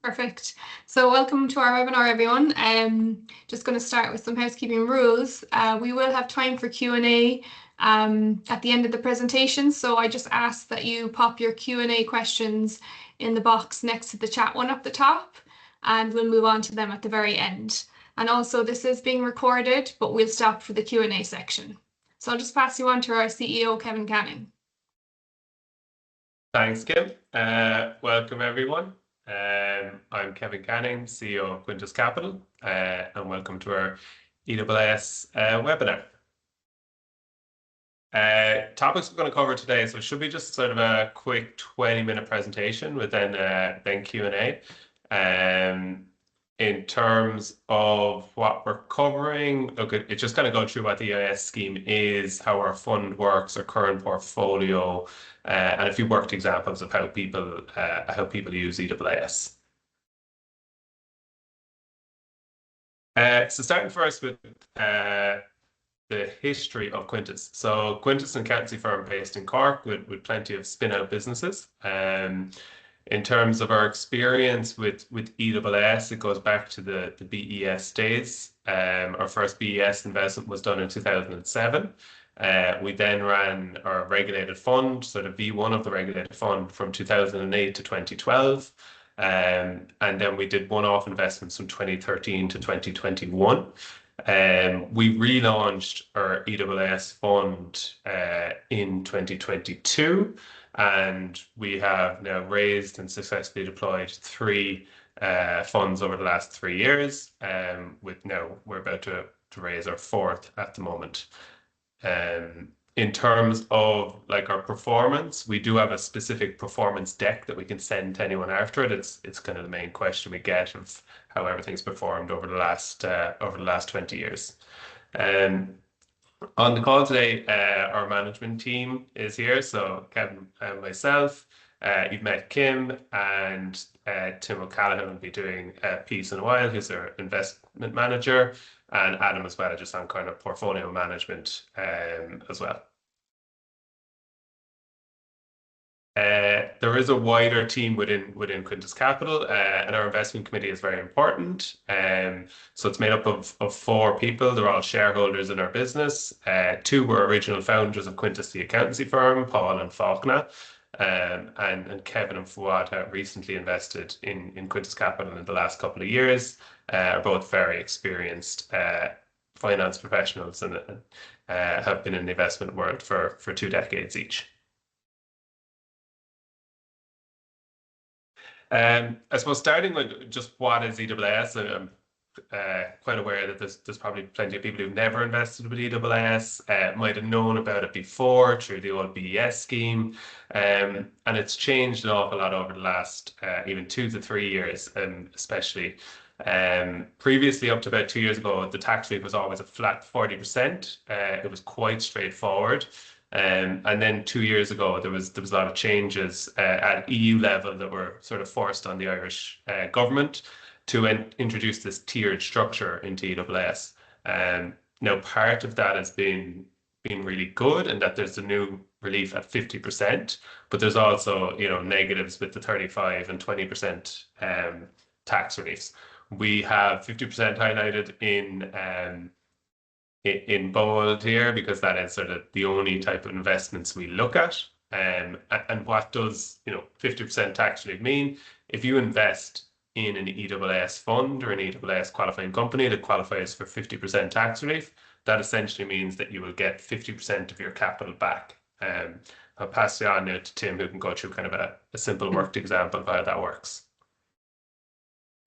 Perfect. So welcome to our webinar, everyone. Just going to start with some housekeeping rules. We will have time for Q&A at the end of the presentation. So I just ask that you pop your Q&A questions in the box next to the chat one up the top, and we'll move on to them at the very end. And also, this is being recorded, but we'll stop for the Q&A section. So I'll just pass you on to our CEO, Kevin Canning. Thanks, Kim. Welcome, everyone. I'm Kevin Canning, CEO of Quintas Capital, and welcome to our EIS webinar. Topics we're going to cover today, so it should be just sort of a quick 20-minute presentation with then Q&A. In terms of what we're covering, look, it's just going to go through what the EIS scheme is, how our fund works, our current portfolio, and a few worked examples of how people use EIS. So starting first with the history of Quintas. So Quintas is an accountancy firm based in Cork with plenty of spin-out businesses. In terms of our experience with EIS, it goes back to the BES days. Our first BES investment was done in 2007. We then ran our regulated fund, so the V1 of the regulated fund, from 2008 to 2012. And then we did one-off investments from 2013 to 2021. We relaunched our EIS fund in 2022, and we have now raised and successfully deployed 3 funds over the last 3 years. With now we're about to raise our 4th at the moment. In terms of like our performance, we do have a specific performance deck that we can send to anyone after it. It's kind of the main question we get of how everything's performed over the last 20 years. On the call today, our management team is here. So Kevin and myself, you've met Kim, and Tim O'Callaghan will be doing a piece in a while. He's our investment manager, and Adam as well, just on kind of portfolio management as well. There is a wider team within Quintas Capital, and our investment committee is very important. So it's made up of 4 people. They're all shareholders in our business. 2 were original founders of Quintas, the accountancy firm, Paul and Faulkner. And Kevin and Fuad have recently invested in Quintas Capital in the last couple of years. Are both very experienced finance professionals and have been in the investment world for 2 decades each. I suppose starting with just what is EIS, I'm quite aware that there's probably plenty of people who've never invested with EIS, might have known about it before through the old BES scheme, and it's changed an awful lot over the last even 2 to 3 years, especially. Previously, up to about 2 years ago, the tax rate was always a flat 40%. It was quite straightforward. And then 2 years ago, there was a lot of changes at EU level that were sort of forced on the Irish government to introduce this tiered structure into EIS. Now, part of that has been really good, and that there's a new relief at 50%, but there's also negatives with the 35 and 20% tax reliefs. We have 50% highlighted in bold here because that is sort of the only type of investments we look at. And what does 50% tax relief mean? If you invest in an EIS fund or an EIS qualifying company that qualifies for 50% tax relief, that essentially means that you will get 50% of your capital back. I'll pass it on now to Tim, who can go through kind of a simple worked example of how that works.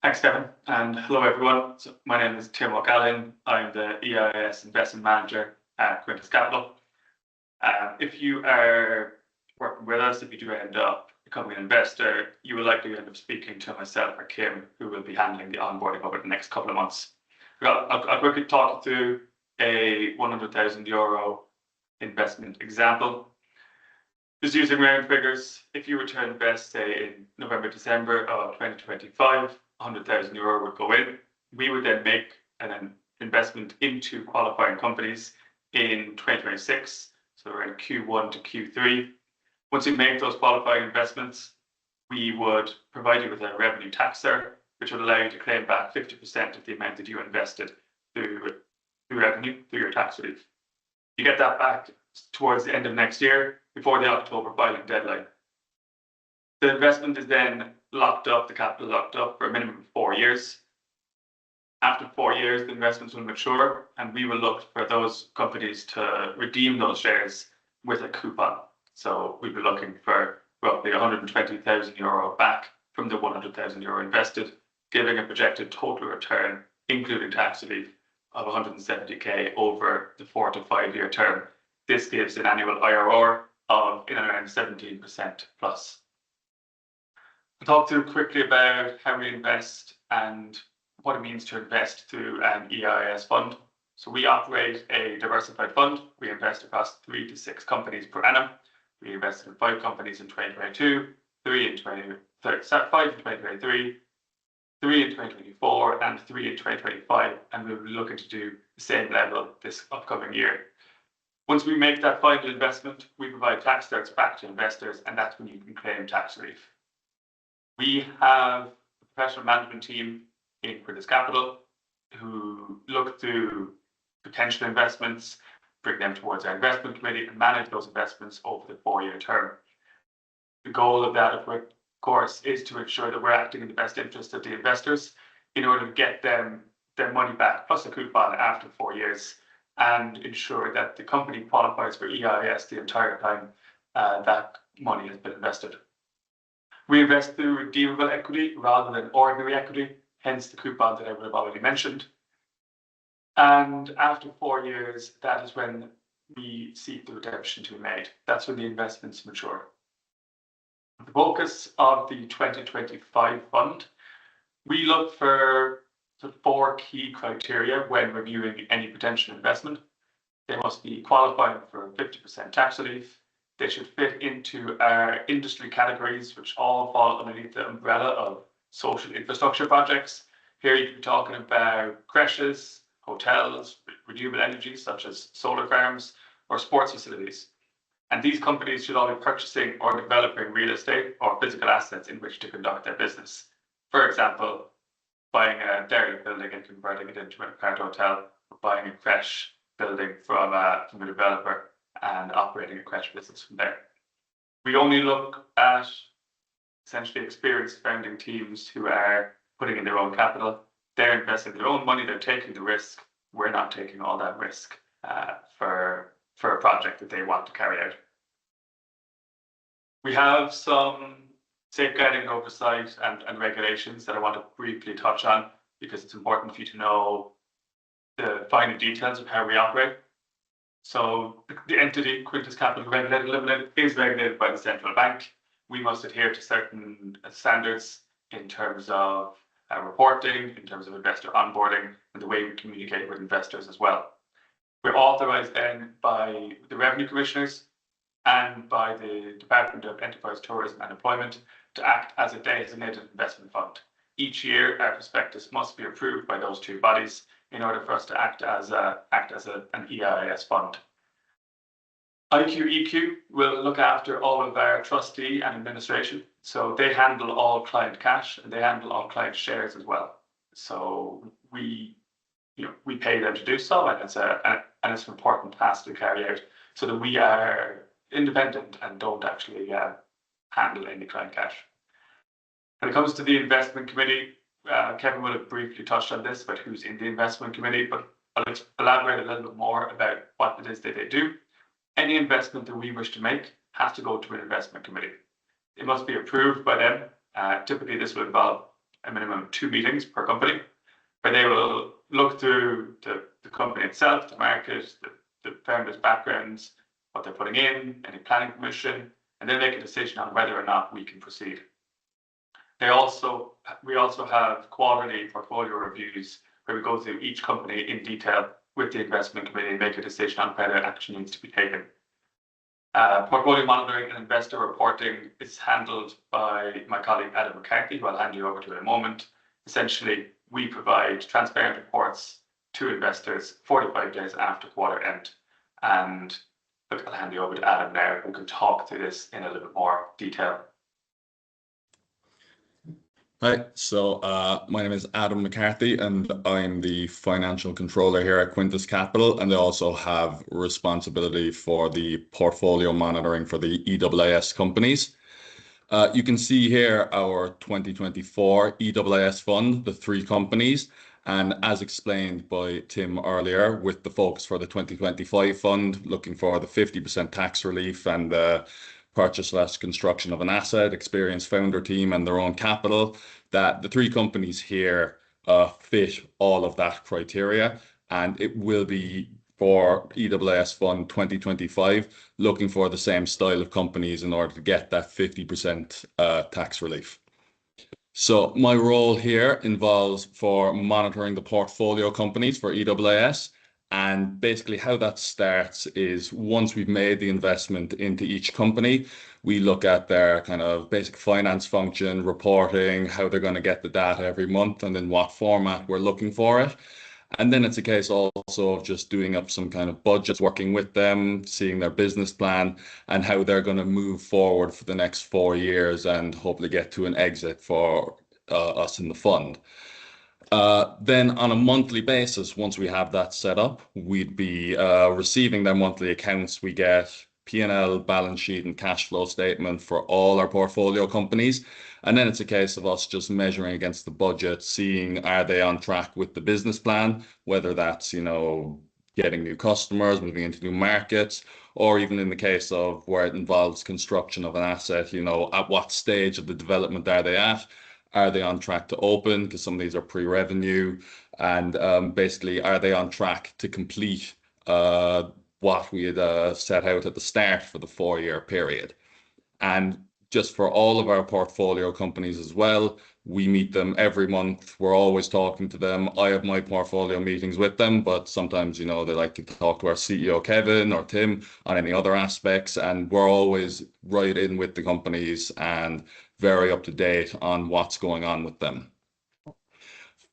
Thanks, Kevin, and hello, everyone. So my name is Tim O'Callaghan. I'm the EIS investment manager at Quintas Capital. If you are working with us, if you do end up becoming an investor, you will likely end up speaking to myself or Kim, who will be handling the onboarding over the next couple of months. I'll quickly talk you through a €100,000 investment example. Just using round figures, if you were to invest, say, in November, December of 2025, €100,000 would go in. We would then make an investment into qualifying companies in 2026, so around Q1 to Q3. Once we make those qualifying investments, we would provide you with a revenue tax cert, which would allow you to claim back 50% of the amount that you invested through revenue, through your tax relief. You get that back towards the end of next year, before the October filing deadline. The investment is then locked up, the capital locked up for a minimum of 4 years. After 4 years, the investments will mature, and we will look for those companies to redeem those shares with a coupon. So we'll be looking for roughly €120,000 back from the €100,000 invested, giving a projected total return, including tax relief, of 170k over the 4 to 5 year term. This gives an annual IRR of in around 17% plus. I'll talk through quickly about how we invest and what it means to invest through an EIS fund. So we operate a diversified fund. We invest across 3 to 6 companies per annum. We invested in 5 companies in 2022, 5 in 2023, 3 in 2024, and 3 in 2025, and we'll be looking to do the same level this upcoming year. Once we make that final investment, we provide tax certs back to investors, and that's when you can claim tax relief. We have a professional management team in Quintas Capital who look through potential investments, bring them towards our investment committee, and manage those investments over the 4 year term. The goal of that, of course, is to ensure that we're acting in the best interest of the investors in order to get them their money back plus a coupon after 4 years, and ensure that the company qualifies for EIS the entire time that money has been invested. We invest through redeemable equity rather than ordinary equity, hence the coupon that I would have already mentioned. And after 4 years, that is when we seek the redemption to be made. That's when the investments mature. The focus of the 2025 fund, we look for the 4 key criteria when reviewing any potential investment. They must be qualifying for 50% tax relief. They should fit into our industry categories, which all fall underneath the umbrella of social infrastructure projects. Here you can be talking about creches, hotels, renewable energy such as solar farms, or sports facilities. And these companies should all be purchasing or developing real estate or physical assets in which to conduct their business. For example, buying a dairy building and converting it into an apart hotel, or buying a creche building from a developer and operating a creche business from there. We only look at essentially experienced founding teams who are putting in their own capital. They're investing their own money, they're taking the risk. We're not taking all that risk for a project that they want to carry out. We have some safeguarding oversight and regulations that I want to briefly touch on, because it's important for you to know the finer details of how we operate. So the entity, Quintas Capital Regulated Limited, is regulated by the central bank. We must adhere to certain standards in terms of reporting, in terms of investor onboarding, and the way we communicate with investors as well. We're authorised then by the revenue commissioners and by the Department of Enterprise, Tourism and Employment to act as a designated investment fund. Each year, our prospectus must be approved by those 2 bodies in order for us to act as an EIS fund. IQEQ will look after all of our trustee and administration. So they handle all client cash and they handle all client shares as well. So we pay them to do so, and it's an important task to carry out, so that we are independent and don't actually handle any client cash. When it comes to the investment committee, Kevin will have briefly touched on this about who's in the investment committee, but I'll elaborate a little bit more about what it is that they do. Any investment that we wish to make has to go to an investment committee. It must be approved by them. Typically, this will involve a minimum of 2 meetings per company, where they will look through the company itself, the market, the founders' backgrounds, what they're putting in, any planning permission, and then make a decision on whether or not we can proceed. We also have quarterly portfolio reviews where we go through each company in detail with the investment committee and make a decision on whether action needs to be taken. Portfolio monitoring and investor reporting is handled by my colleague Adam McCarthy, who I'll hand you over to in a moment. Essentially, we provide transparent reports to investors 45 days after quarter end. And look, I'll hand you over to Adam now, who can talk through this in a little bit more detail. Hi, so my name is Adam McCarthy, and I'm the financial controller here at Quintas Capital, and I also have responsibility for the portfolio monitoring for the EIS companies. You can see here our 2024 EIS fund, the three companies, and as explained by Tim earlier, with the focus for the 2025 fund, looking for the 50% tax relief and purchase/construction of an asset, experienced founder team, and their own capital, that the three companies here fit all of that criteria, and it will be for EIS Fund 2025, looking for the same style of companies in order to get that 50% tax relief. So my role here involves for monitoring the portfolio companies for EIS. And basically how that starts is once we've made the investment into each company, we look at their kind of basic finance function, reporting, how they're going to get the data every month, and in what format we're looking for it. And then it's a case also of just doing up some kind of budgets, working with them, seeing their business plan and how they're going to move forward for the next 4 years and hopefully get to an exit for us in the fund. Then on a monthly basis, once we have that set up, we'd be receiving their monthly accounts. We get P&L, balance sheet, and cash flow statement for all our portfolio companies. And then it's a case of us just measuring against the budget, seeing are they on track with the business plan, whether that's, getting new customers, moving into new markets, or even in the case of where it involves construction of an asset, at what stage of the development are they at? Are they on track to open? Because some of these are pre-revenue. And basically, are they on track to complete what we had set out at the start for the 4-year period? And just for all of our portfolio companies as well, we meet them every month. We're always talking to them. I have my portfolio meetings with them, but sometimes, they like to talk to our CEO, Kevin, or Tim on any other aspects. And we're always right in with the companies and very up to date on what's going on with them.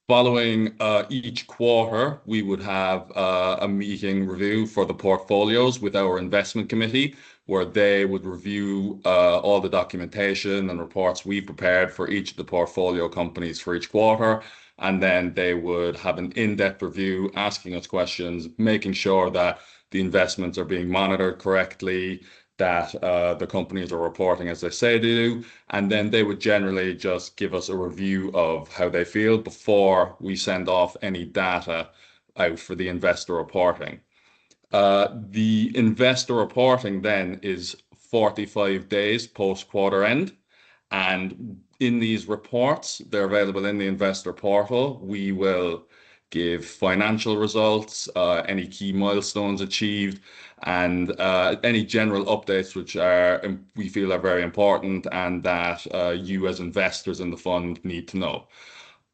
Following each quarter, we would have a meeting review for the portfolios with our investment committee, where they would review all the documentation and reports we prepared for each of the portfolio companies for each quarter. And then they would have an in-depth review, asking us questions, making sure that the investments are being monitored correctly, that the companies are reporting as they say they do, and then they would generally just give us a review of how they feel before we send off any data out for the investor reporting. The investor reporting then is 45 days post quarter end, and in these reports, they're available in the investor portal. We will give financial results, any key milestones achieved, and any general updates which we feel are very important and that you as investors in the fund need to know.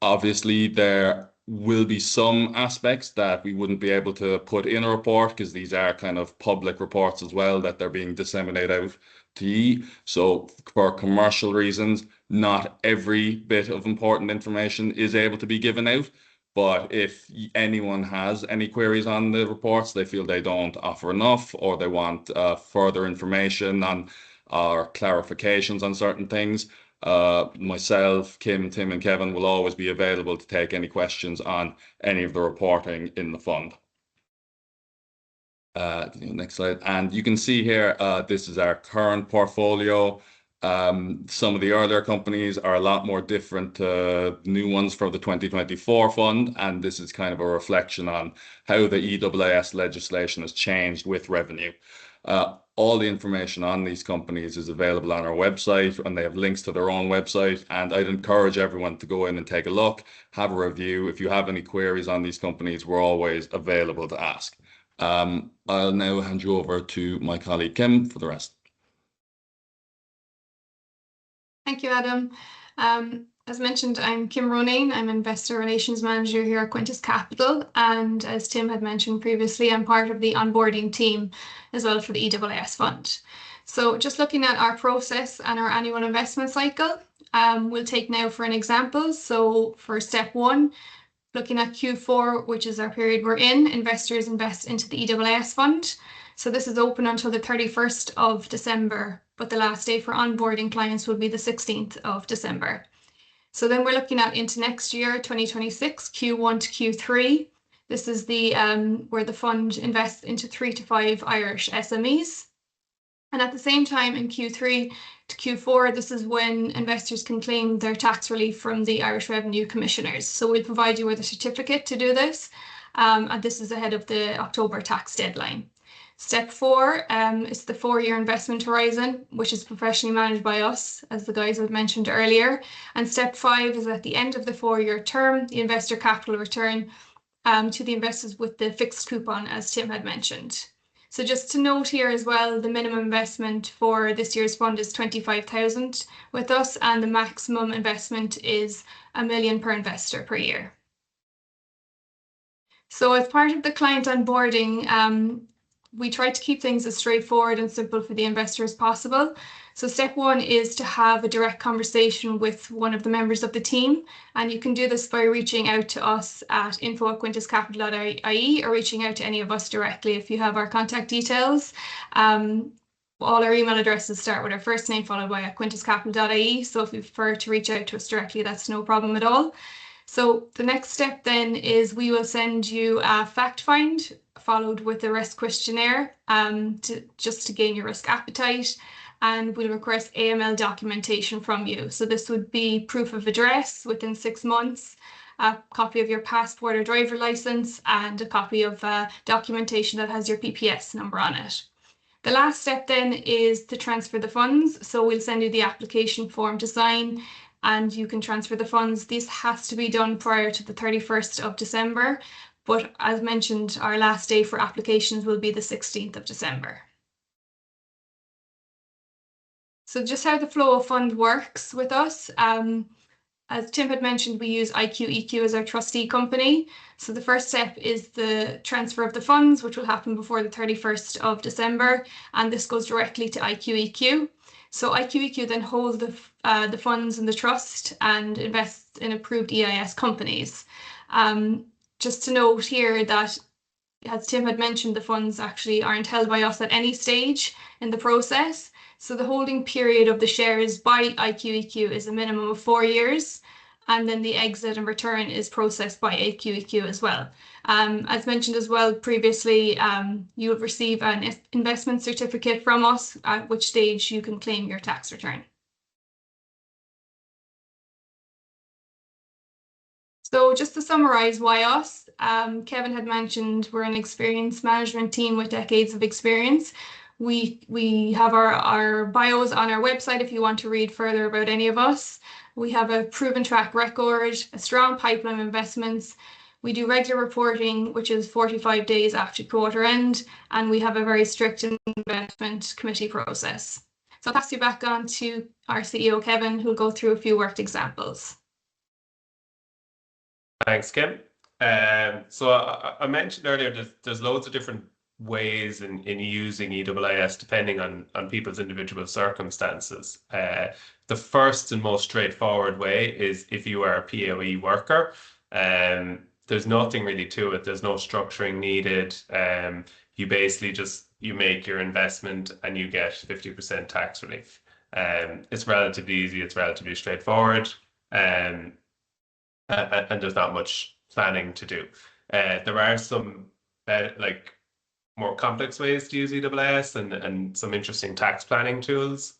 Obviously, there will be some aspects that we wouldn't be able to put in a report because these are kind of public reports as well that they're being disseminated out to you. So for commercial reasons, not every bit of important information is able to be given out. But if anyone has any queries on the reports, they feel they don't offer enough, or they want further information on or clarifications on certain things, myself, Kim, Tim, and Kevin will always be available to take any questions on any of the reporting in the fund. Next slide. And you can see here, this is our current portfolio. Some of the earlier companies are a lot more different to new ones for the 2024 fund, and this is kind of a reflection on how the EIS legislation has changed with revenue. All the information on these companies is available on our website, and they have links to their own website. And I'd encourage everyone to go in and take a look, have a review. If you have any queries on these companies, we're always available to ask. I'll now hand you over to my colleague Kim for the rest. Thank you, Adam. As mentioned, I'm Kim Ronayne. I'm Investor Relations Manager here at Quintas Capital. And as Tim had mentioned previously, I'm part of the onboarding team as well for the EIS fund. So just looking at our process and our annual investment cycle, we'll take now for an example. So for step 1, looking at Q4, which is our period we're in, investors invest into the EIS fund. So this is open until the 31st of December, but the last day for onboarding clients will be the 16th of December. So then we're looking at into next year, 2026, Q1 to Q3. This is the where the fund invests into 3 to 5 Irish SMEs. And at the same time, in Q3 to Q4, this is when investors can claim their tax relief from the Irish Revenue Commissioners. So we'll provide you with a certificate to do this, and this is ahead of the October tax deadline. Step 4 is the 4-year investment horizon, which is professionally managed by us, as the guys have mentioned earlier. And step 5 is at the end of the 4-year term, the investor capital return to the investors with the fixed coupon, as Tim had mentioned. So just to note here as well, the minimum investment for this year's fund is 25,000 with us, and the maximum investment is $1 million per investor per year. So as part of the client onboarding, we try to keep things as straightforward and simple for the investor as possible. So step 1 is to have a direct conversation with one of the members of the team. And you can do this by reaching out to us at info@quintascapital.ie or reaching out to any of us directly if you have our contact details. All our email addresses start with our first name followed by @quintascapital.ie. So if you prefer to reach out to us directly, that's no problem at all. So the next step then is we will send you a fact find followed with a risk questionnaire just to gain your risk appetite, and we'll request AML documentation from you. So this would be proof of address within 6 months, a copy of your passport or driver license, and a copy of documentation that has your PPS number on it. The last step then is to transfer the funds. So we'll send you the application form to sign and you can transfer the funds. This has to be done prior to the 31st of December. But as mentioned, our last day for applications will be the 16th of December. So just how the flow of fund works with us. As Tim had mentioned, we use IQEQ as our trustee company. So the first step is the transfer of the funds, which will happen before the 31st of December. And this goes directly to IQEQ. So IQEQ then holds the funds in the trust and invests in approved EIS companies. Just to note here that, as Tim had mentioned, the funds actually aren't held by us at any stage in the process. So the holding period of the shares by IQEQ is a minimum of 4 years, and then the exit and return is processed by IQEQ as well. As mentioned as well previously, you will receive an investment certificate from us, at which stage you can claim your tax return. So just to summarize why us, Kevin had mentioned we're an experienced management team with decades of experience. We have our bios on our website if you want to read further about any of us. We have a proven track record, a strong pipeline of investments. We do regular reporting, which is 45 days after quarter end, and we have a very strict investment committee process. So I'll pass you back on to our CEO, Kevin, who'll go through a few worked examples. Thanks, Kim. So I mentioned earlier there's loads of different ways in using EIS depending on people's individual circumstances. The first and most straightforward way is if you are a POE worker. There's nothing really to it. There's no structuring needed. You basically you make your investment and you get 50% tax relief. It's relatively easy. It's relatively straightforward. And there's not much planning to do. There are some more complex ways to use EIS and some interesting tax planning tools.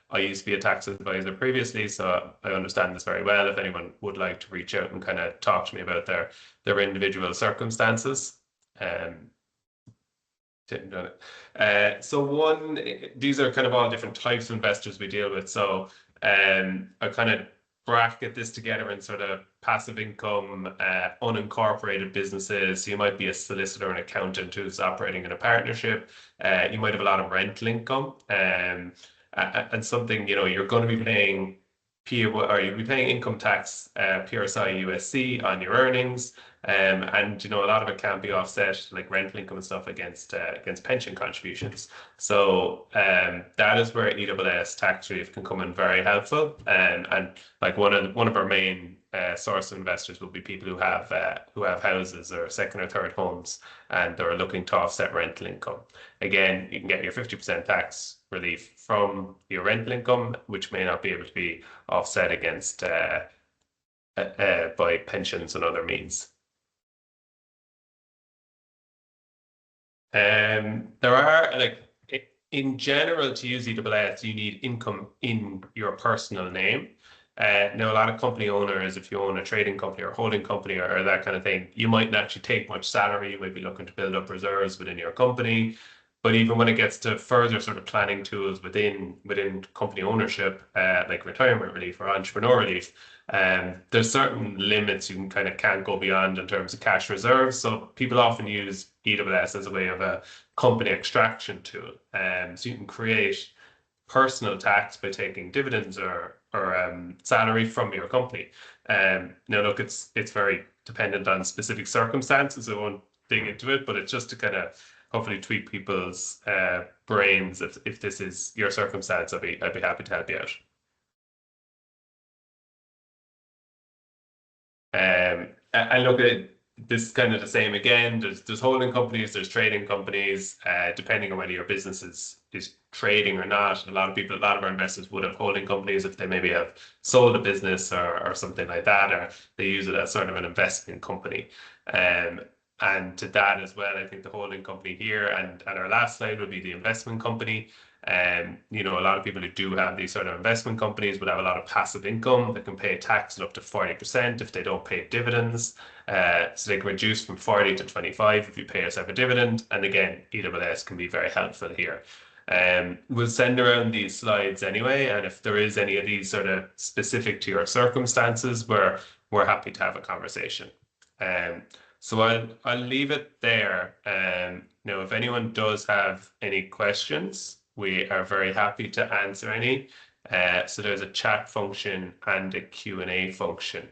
I used to be a tax advisor previously, so I understand this very well. If anyone would like to reach out and kind of talk to me about their individual circumstances. So these are kind of all different types of investors we deal with. So I kind of bracket this together in sort of passive income, unincorporated businesses. So you might be a solicitor and accountant who's operating in a partnership. You might have a lot of rental income, and something, you're going to be paying you'll be paying income tax, PRSI USC on your earnings. And a lot of it can't be offset, like rental income and stuff, against pension contributions. So that is where EIS tax relief can come in very helpful. And like one of our main source of investors will be people who have houses or second or third homes and they're looking to offset rental income. Again, you can get your 50% tax relief from your rental income, which may not be able to be offset against by pensions and other means. There are, like, in general, to use EIS, you need income in your personal name. Now, a lot of company owners, if you own a trading company or holding company or that kind of thing, you mightn't actually take much salary. You might be looking to build up reserves within your company. But even when it gets to further sort of planning tools within company ownership, like retirement relief or entrepreneur relief, there's certain limits you can't go beyond in terms of cash reserves. So people often use EIS as a way of a company extraction tool. So you can create personal tax by taking dividends or salary from your company. Now, look, it's very dependent on specific circumstances. I won't dig into it, but it's just to kind of hopefully tweak people's brains. If this is your circumstance, I'd be happy to help you out. And look, this is kind of the same again. There's holding companies, there's trading companies, depending on whether your business is trading or not. A lot of our investors would have holding companies if they maybe have sold a business or something like that, or they use it as sort of an investment company. And to that as well, I think the holding company here and our last slide would be the investment company. You know, a lot of people who do have these sort of investment companies would have a lot of passive income that can pay tax up to 40% if they don't pay dividends. So they can reduce from 40 to 25 if you pay yourself a dividend. And again, EIS can be very helpful here. We'll send around these slides anyway, and if there is any of these sort of specific to your circumstances, we're happy to have a conversation. So I'll leave it there. Now, if anyone does have any questions, we are very happy to answer any. So there's a chat function and a Q&A function.